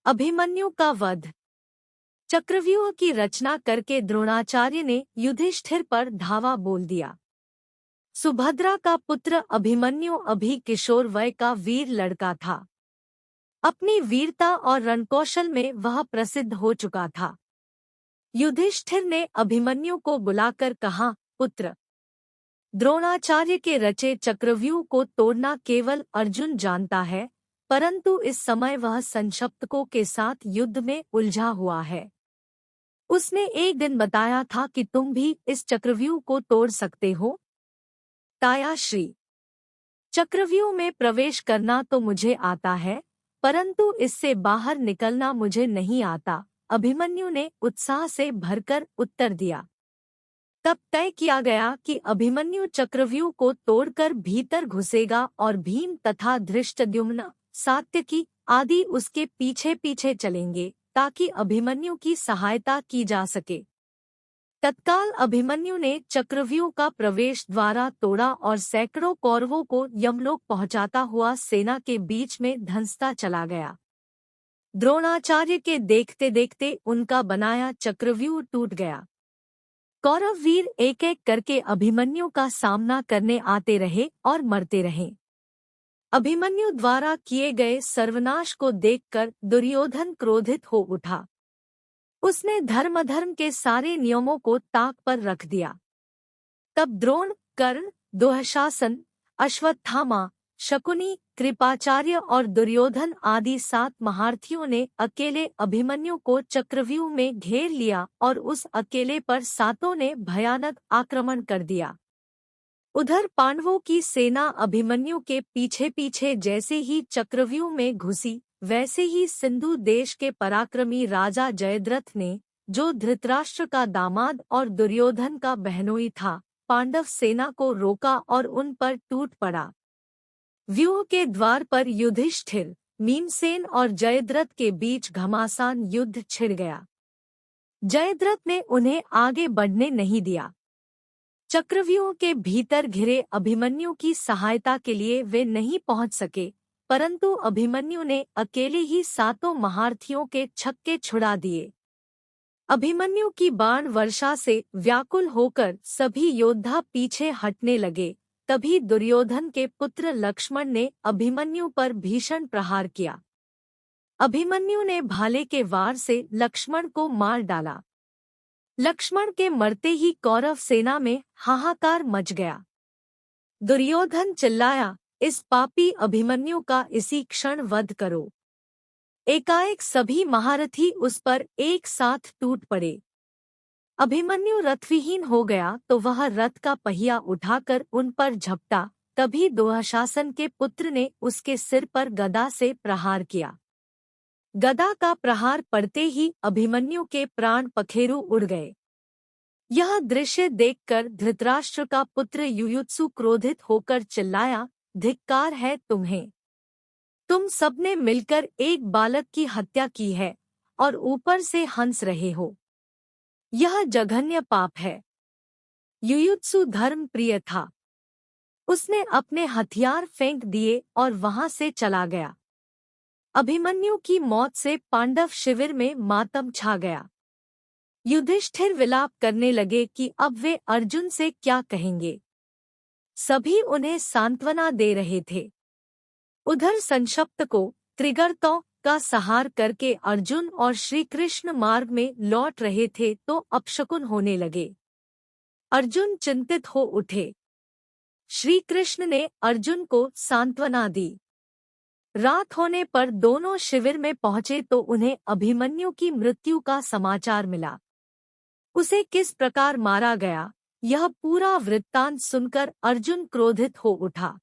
अभिमन्यु का वध। चक्रव्यूह की रचना करके द्रोणाचार्य ने युधिष्ठिर पर धावा बोल दिया। सुभद्रा का पुत्र अभिमन्यु अभी किशोर वय का वीर लड़का था। अपनी वीरता और रणकौशल में वह प्रसिद्ध हो चुका था। युधिष्ठिर ने अभिमन्यु को बुलाकर कहा, पुत्र, द्रोणाचार्य के रचे चक्रव्यूह को तोड़ना केवल अर्जुन जानता है, परंतु इस समय वह संशप्तकों के साथ युद्ध में उलझा हुआ है। उसने एक दिन बताया था कि तुम भी इस चक्रव्यूह को तोड़ सकते हो। तायाश्री, चक्रव्यूह में प्रवेश करना तो मुझे आता है, परंतु इससे बाहर निकलना मुझे नहीं आता, अभिमन्यु ने उत्साह से भरकर उत्तर दिया। तब तय किया गया कि अभिमन्यु चक्रव्यूह को तोड़कर भीतर घुसेगा और भीम तथा धृष्टद्युम्न, सात्यकी आदि उसके पीछे पीछे चलेंगे ताकि अभिमन्यु की सहायता की जा सके। तत्काल अभिमन्यु ने चक्रव्यूह का प्रवेश द्वारा तोड़ा और सैकड़ों कौरवों को यमलोक पहुंचाता हुआ सेना के बीच में धंसता चला गया। द्रोणाचार्य के देखते देखते उनका बनाया चक्रव्यूह टूट गया। कौरव वीर एक एक करके अभिमन्यु का सामना करने आते रहे और मरते रहे। अभिमन्यु द्वारा किए गए सर्वनाश को देखकर दुर्योधन क्रोधित हो उठा। उसने धर्म के सारे नियमों को ताक पर रख दिया। तब द्रोण, कर्ण, दुःशासन, अश्वत्थामा, शकुनी, कृपाचार्य और दुर्योधन आदि 7 महारथियों ने अकेले अभिमन्यु को चक्रव्यूह में घेर लिया और उस अकेले पर 7 ने भयानक आक्रमण कर दिया। उधर पांडवों की सेना अभिमन्यु के पीछे पीछे जैसे ही चक्रव्यूह में घुसी, वैसे ही सिंधु देश के पराक्रमी राजा जयद्रथ ने, जो धृतराष्ट्र का दामाद और दुर्योधन का बहनोई था, पांडव सेना को रोका और उन पर टूट पड़ा। व्यूह के द्वार पर युधिष्ठिर, भीमसेन और जयद्रथ के बीच घमासान युद्ध छिड़ गया। जयद्रथ ने उन्हें आगे बढ़ने नहीं दिया। चक्रव्यूह के भीतर घिरे अभिमन्यु की सहायता के लिए वे नहीं पहुंच सके, परंतु अभिमन्यु ने अकेले ही 7 महारथियों के छक्के छुड़ा दिए। अभिमन्यु की बाण वर्षा से व्याकुल होकर सभी योद्धा पीछे हटने लगे। तभी दुर्योधन के पुत्र लक्ष्मण ने अभिमन्यु पर भीषण प्रहार किया। अभिमन्यु ने भाले के वार से लक्ष्मण को मार डाला। लक्ष्मण के मरते ही कौरव सेना में हाहाकार मच गया। दुर्योधन चिल्लाया, इस पापी अभिमन्यु का इसी क्षण वध करो। एकाएक सभी महारथी उस पर एक साथ टूट पड़े। अभिमन्यु रथविहीन हो गया तो वह रथ का पहिया उठाकर उन पर झपटा। तभी दुःशासन के पुत्र ने उसके सिर पर गदा से प्रहार किया। गदा का प्रहार पड़ते ही अभिमन्यु के प्राण पखेरु उड़ गए। यह दृश्य देखकर धृतराष्ट्र का पुत्र युयुत्सु क्रोधित होकर चिल्लाया, धिक्कार है तुम्हें। तुम सबने मिलकर एक बालक की हत्या की है और ऊपर से हंस रहे हो। यह जघन्य पाप है। युयुत्सु धर्म प्रिय था। उसने अपने हथियार फेंक दिए और वहां से चला गया। अभिमन्यु की मौत से पांडव शिविर में मातम छा गया। युधिष्ठिर विलाप करने लगे कि अब वे अर्जुन से क्या कहेंगे। सभी उन्हें सांत्वना दे रहे थे। उधर संशप्तकों, त्रिगर्तों का संहार करके अर्जुन और श्री कृष्ण मार्ग में लौट रहे थे तो अपशकुन होने लगे। अर्जुन चिंतित हो उठे। श्री कृष्ण ने अर्जुन को सांत्वना दी। रात होने पर दोनों शिविर में पहुंचे तो उन्हें अभिमन्यु की मृत्यु का समाचार मिला। उसे किस प्रकार मारा गया, यह पूरा वृत्तांत सुनकर अर्जुन क्रोधित हो उठा।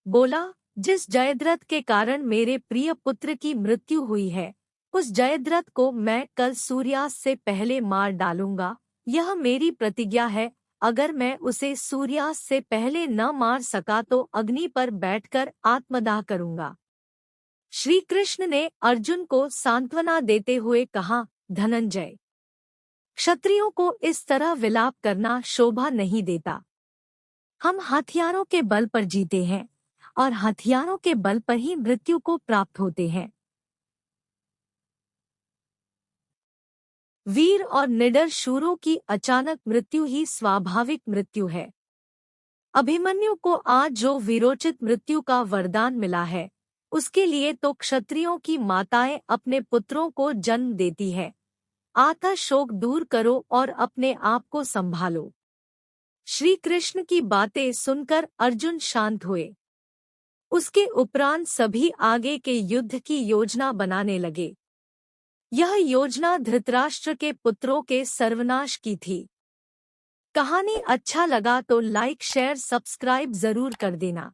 बोला, जिस जयद्रथ के कारण मेरे प्रिय पुत्र की मृत्यु हुई है, उस जयद्रथ को मैं कल सूर्यास्त से पहले मार डालूंगा। यह मेरी प्रतिज्ञा है। अगर मैं उसे सूर्यास्त से पहले न मार सका तो अग्नि पर बैठकर आत्मदाह करूंगा। श्री कृष्ण ने अर्जुन को सांत्वना देते हुए कहा, धनंजय, क्षत्रियों को इस तरह विलाप करना शोभा नहीं देता। हम हथियारों के बल पर जीते हैं और हथियारों के बल पर ही मृत्यु को प्राप्त होते हैं। वीर और निडर शूरों की अचानक मृत्यु ही स्वाभाविक मृत्यु है। अभिमन्यु को आज जो वीरोचित मृत्यु का वरदान मिला है, उसके लिए तो क्षत्रियों की माताएं अपने पुत्रों को जन्म देती है। आता शोक दूर करो और अपने आप को संभालो। श्री कृष्ण की बातें सुनकर अर्जुन शांत हुए। उसके उपरांत सभी आगे के युद्ध की योजना बनाने लगे। यह योजना धृतराष्ट्र के पुत्रों के सर्वनाश की थी। कहानी अच्छा लगा तो लाइक शेयर सब्सक्राइब जरूर कर देना।